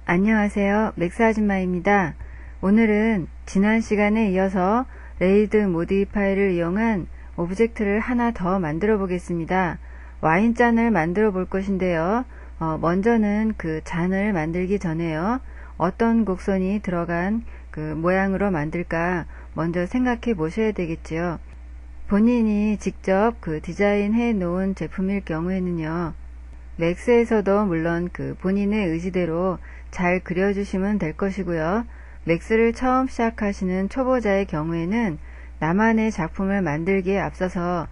안녕하세요. 맥스 아줌마입니다. 오늘은 지난 시간에 이어서 레이드 모디파이를 이용한 오브젝트를 하나 더 만들어 보겠습니다. 와인잔을 만들어 볼 것인데요. 먼저는 그 잔을 만들기 전에요. 어떤 곡선이 들어간 그 모양으로 만들까 먼저 생각해 보셔야 되겠지요. 본인이 직접 그 디자인해 놓은 제품일 경우에는요. 맥스에서도 물론 그 본인의 의지대로 잘 그려주시면 될 것이고요. 맥스를 처음 시작하시는 초보자의 경우에는 나만의 작품을 만들기에 앞서서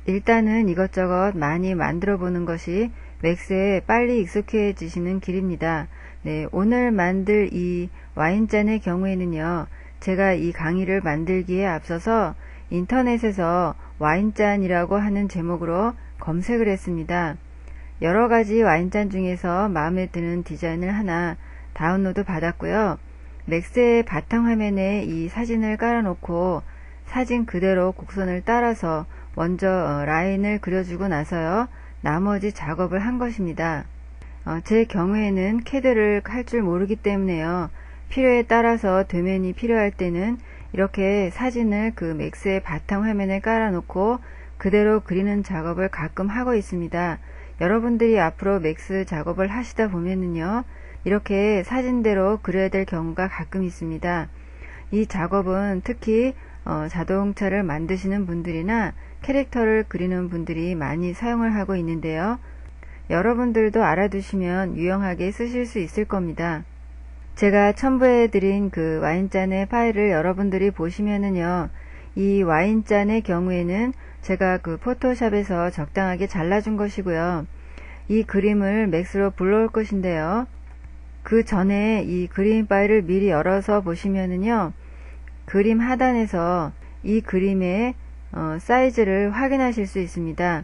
일단은 이것저것 많이 만들어 보는 것이 맥스에 빨리 익숙해지시는 길입니다. 네, 오늘 만들 이 와인잔의 경우에는요. 제가 이 강의를 만들기에 앞서서 인터넷에서 와인잔이라고 하는 제목으로 검색을 했습니다. 여러가지 와인잔 중에서 마음에 드는 디자인을 하나 다운로드 받았고요. 맥스의 바탕화면에 이 사진을 깔아놓고 사진 그대로 곡선을 따라서 먼저 라인을 그려주고 나서요. 나머지 작업을 한 것입니다. 제 경우에는 캐드를 할 줄 모르기 때문에요. 필요에 따라서 도면이 필요할 때는 이렇게 사진을 그 맥스의 바탕화면에 깔아놓고 그대로 그리는 작업을 가끔 하고 있습니다. 여러분들이 앞으로 맥스 작업을 하시다 보면은요, 이렇게 사진대로 그려야 될 경우가 가끔 있습니다. 이 작업은 특히 자동차를 만드시는 분들이나 캐릭터를 그리는 분들이 많이 사용을 하고 있는데요. 여러분들도 알아두시면 유용하게 쓰실 수 있을 겁니다. 제가 첨부해 드린 그 와인잔의 파일을 여러분들이 보시면은요, 이 와인잔의 경우에는 제가 그 포토샵에서 적당하게 잘라준 것이고요. 이 그림을 맥스로 불러올 것인데요. 그 전에 이 그림 파일을 미리 열어서 보시면은요. 그림 하단에서 이 그림의 사이즈를 확인하실 수 있습니다.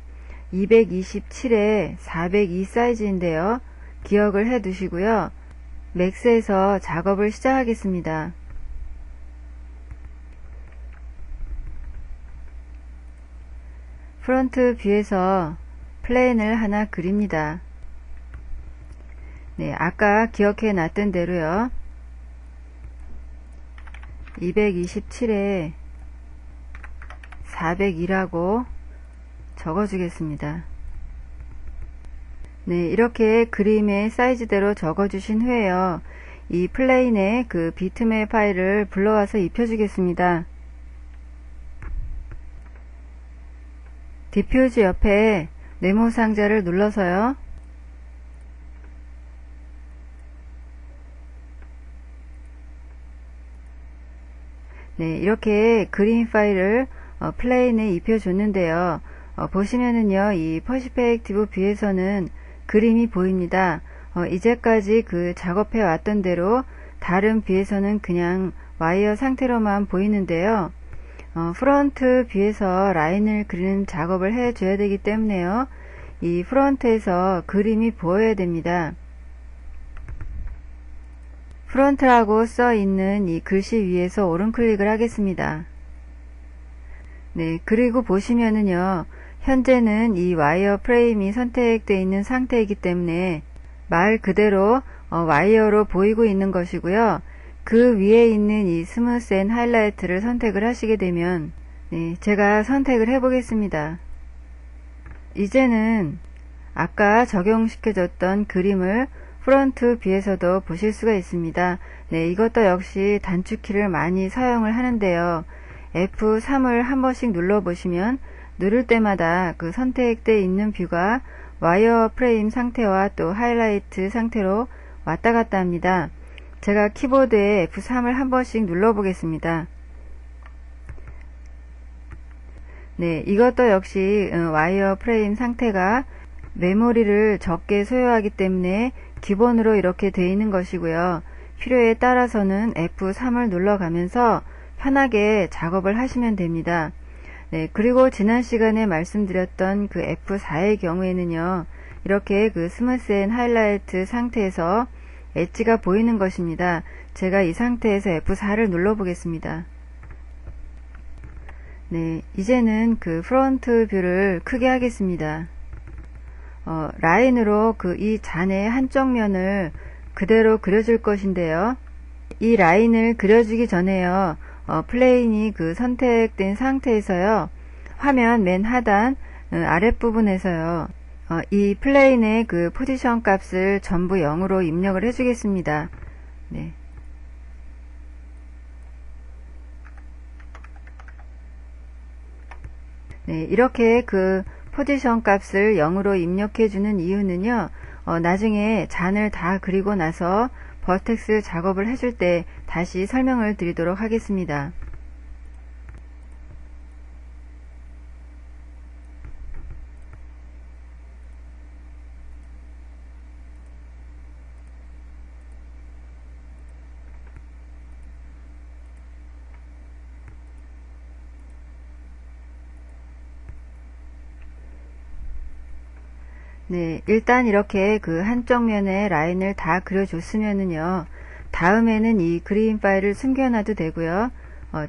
227에 402 사이즈인데요. 기억을 해 두시고요. 맥스에서 작업을 시작하겠습니다. 프론트 뷰에서 플레인을 하나 그립니다. 네, 아까 기억해 놨던 대로요. 227에 402라고 적어주겠습니다. 네, 이렇게 그림의 사이즈대로 적어주신 후에요. 이 플레인에 그 비트맵 파일을 불러와서 입혀주겠습니다. 디퓨즈 옆에 네모 상자를 눌러서요. 네, 이렇게 그림 파일을 플레인에 입혀줬는데요. 보시면은요, 이 퍼스펙티브 뷰에서는 그림이 보입니다. 이제까지 그 작업해 왔던 대로 다른 뷰에서는 그냥 와이어 상태로만 보이는데요. 프론트 뷰에서 라인을 그리는 작업을 해줘야 되기 때문에요. 이 프론트에서 그림이 보여야 됩니다. 프론트라고 써 있는 이 글씨 위에서 오른클릭을 하겠습니다. 네, 그리고 보시면은요, 현재는 이 와이어 프레임이 선택되어 있는 상태이기 때문에 말 그대로 와이어로 보이고 있는 것이고요. 그 위에 있는 이 스무스 앤 하이라이트를 선택을 하시게 되면, 네, 제가 선택을 해 보겠습니다. 이제는 아까 적용시켜줬던 그림을 프론트 뷰에서도 보실 수가 있습니다. 네, 이것도 역시 단축키를 많이 사용을 하는데요. F3을 한 번씩 눌러 보시면 누를 때마다 그 선택되어 있는 뷰가 와이어 프레임 상태와 또 하이라이트 상태로 왔다 갔다 합니다. 제가 키보드에 F3을 한 번씩 눌러 보겠습니다. 네, 이것도 역시 와이어 프레임 상태가 메모리를 적게 소요하기 때문에 기본으로 이렇게 되어 있는 것이고요. 필요에 따라서는 F3을 눌러가면서 편하게 작업을 하시면 됩니다. 네, 그리고 지난 시간에 말씀드렸던 그 F4의 경우에는요. 이렇게 그 스무스 앤 하이라이트 상태에서 엣지가 보이는 것입니다. 제가 이 상태에서 F4를 눌러 보겠습니다. 네, 이제는 그 프론트 뷰를 크게 하겠습니다. 라인으로 그 이 잔의 한쪽 면을 그대로 그려줄 것인데요. 이 라인을 그려주기 전에요. 플레인이 그 선택된 상태에서요. 화면 맨 하단 아랫부분에서요. 이 플레인의 그 포지션 값을 전부 0으로 입력을 해주겠습니다. 네. 네, 이렇게 그 포지션 값을 0으로 입력해 주는 이유는요. 나중에 잔을 다 그리고 나서 버텍스 작업을 해줄 때 다시 설명을 드리도록 하겠습니다. 네, 일단 이렇게 그 한쪽 면에 라인을 다 그려줬으면은요, 다음에는 이 그림 파일을 숨겨놔도 되고요,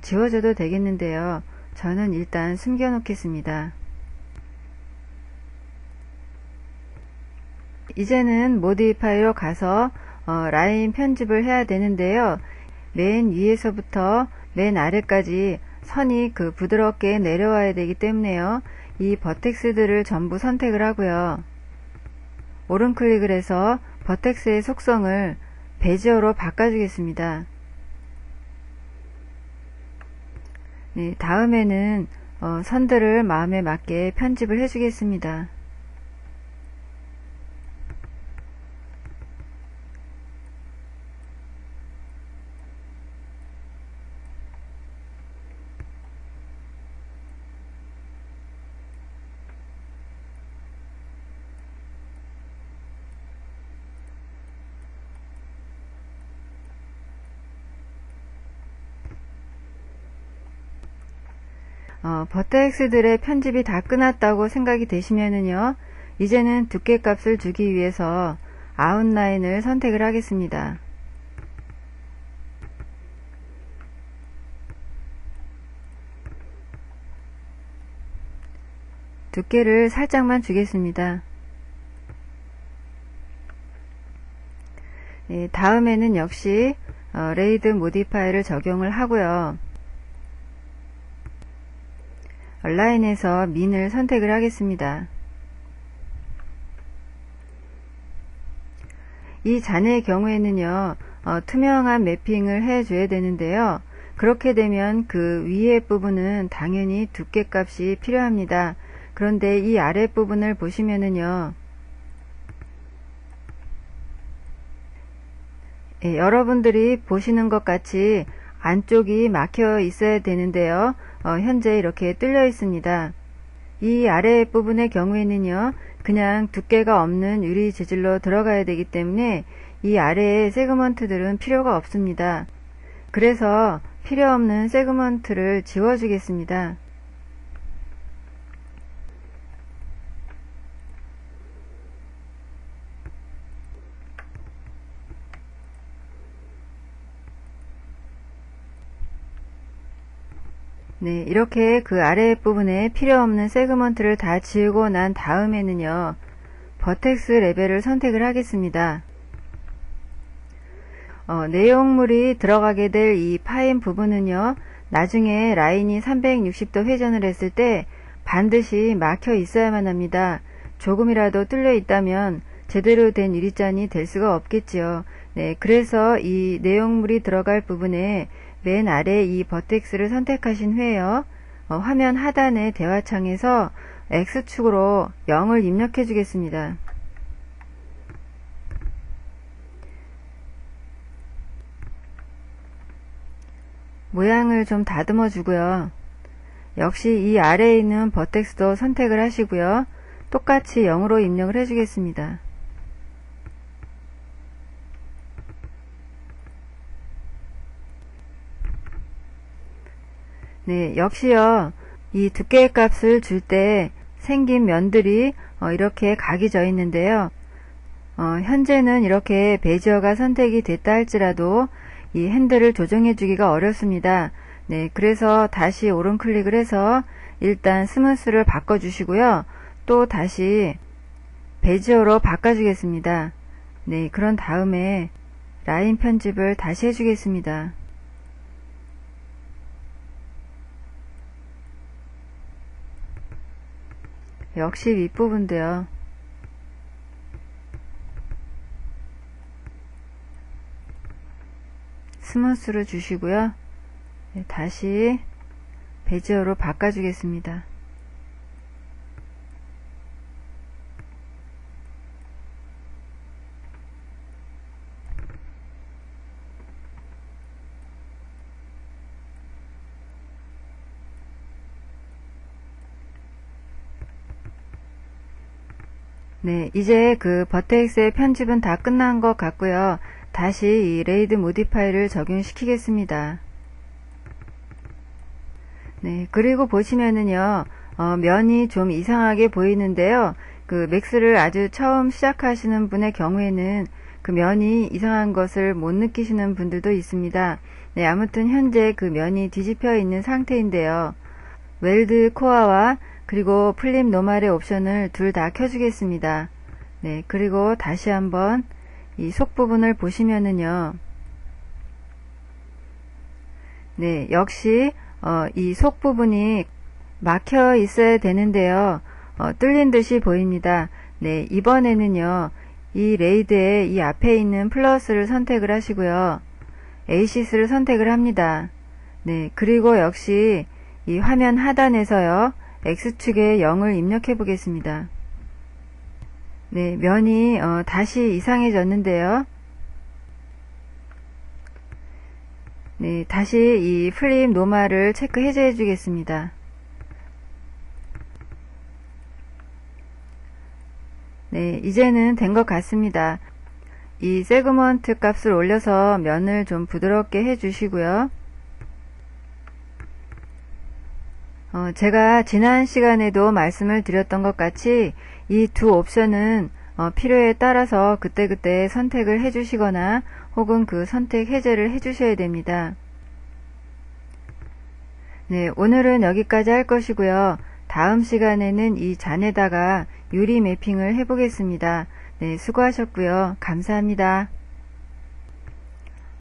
지워줘도 되겠는데요, 저는 일단 숨겨 놓겠습니다. 이제는 모디파이로 가서 라인 편집을 해야 되는데요, 맨 위에서부터 맨 아래까지 선이 그 부드럽게 내려와야 되기 때문에요, 이 버텍스들을 전부 선택을 하고요, 오른 클릭을 해서 버텍스의 속성을 베지어로 바꿔주겠습니다. 네, 다음에는 선들을 마음에 맞게 편집을 해주겠습니다. 버텍스들의 편집이 다 끝났다고 생각이 되시면은요, 이제는 두께 값을 주기 위해서 아웃라인을 선택을 하겠습니다. 두께를 살짝만 주겠습니다. 네, 다음에는 역시 레이드 모디파이를 적용을 하고요. 얼라인에서 민을 선택을 하겠습니다. 이 잔의 경우에는요, 투명한 매핑을 해줘야 되는데요. 그렇게 되면 그 위에 부분은 당연히 두께 값이 필요합니다. 그런데 이 아랫부분을 보시면은요, 여러분들이 보시는 것 같이 안쪽이 막혀 있어야 되는데요. 현재 이렇게 뚫려 있습니다. 이 아래 부분의 경우에는요, 그냥 두께가 없는 유리 재질로 들어가야 되기 때문에 이 아래의 세그먼트들은 필요가 없습니다. 그래서 필요 없는 세그먼트를 지워주겠습니다. 네, 이렇게 그 아래 부분에 필요 없는 세그먼트를 다 지우고 난 다음에는요, 버텍스 레벨을 선택을 하겠습니다. 내용물이 들어가게 될 이 파인 부분은요, 나중에 라인이 360도 회전을 했을 때 반드시 막혀 있어야만 합니다. 조금이라도 뚫려 있다면 제대로 된 유리잔이 될 수가 없겠지요. 네, 그래서 이 내용물이 들어갈 부분에 맨 아래 이 버텍스를 선택하신 후에요, 화면 하단의 대화창에서 X축으로 0을 입력해 주겠습니다. 모양을 좀 다듬어 주고요. 역시 이 아래에 있는 버텍스도 선택을 하시고요. 똑같이 0으로 입력을 해 주겠습니다. 네, 역시요, 이 두께 값을 줄 때 생긴 면들이 이렇게 각이 져 있는데요. 현재는 이렇게 베지어가 선택이 됐다 할지라도 이 핸들을 조정해 주기가 어렵습니다. 네, 그래서 다시 오른 클릭을 해서 일단 스무스를 바꿔 주시고요. 또 다시 베지어로 바꿔 주겠습니다. 네, 그런 다음에 라인 편집을 다시 해주겠습니다. 역시 윗부분도요. 스무스로 주시고요. 네, 다시 베지어로 바꿔주겠습니다. 네, 이제 그 버텍스의 편집은 다 끝난 것 같고요. 다시 이 레이드 모디파이를 적용시키겠습니다. 네, 그리고 보시면은요, 면이 좀 이상하게 보이는데요. 그 맥스를 아주 처음 시작하시는 분의 경우에는 그 면이 이상한 것을 못 느끼시는 분들도 있습니다. 네, 아무튼 현재 그 면이 뒤집혀 있는 상태인데요. 웰드 코어와 그리고 플립 노말의 옵션을 둘 다 켜주겠습니다. 네, 그리고 다시 한번 이 속 부분을 보시면은요. 네, 역시 이 속 부분이 막혀 있어야 되는데요. 뚫린 듯이 보입니다. 네, 이번에는요. 이 레이드에 이 앞에 있는 플러스를 선택을 하시고요. 에이시스를 선택을 합니다. 네, 그리고 역시 이 화면 하단에서요. X축에 0을 입력해 보겠습니다. 네, 면이 다시 이상해졌는데요. 네, 다시 이 플립 노말을 체크 해제해 주겠습니다. 네, 이제는 된 것 같습니다. 이 세그먼트 값을 올려서 면을 좀 부드럽게 해 주시고요. 제가 지난 시간에도 말씀을 드렸던 것 같이 이 두 옵션은 필요에 따라서 그때그때 선택을 해주시거나 혹은 그 선택 해제를 해주셔야 됩니다. 네, 오늘은 여기까지 할 것이고요. 다음 시간에는 이 잔에다가 유리 매핑을 해보겠습니다. 네, 수고하셨고요. 감사합니다.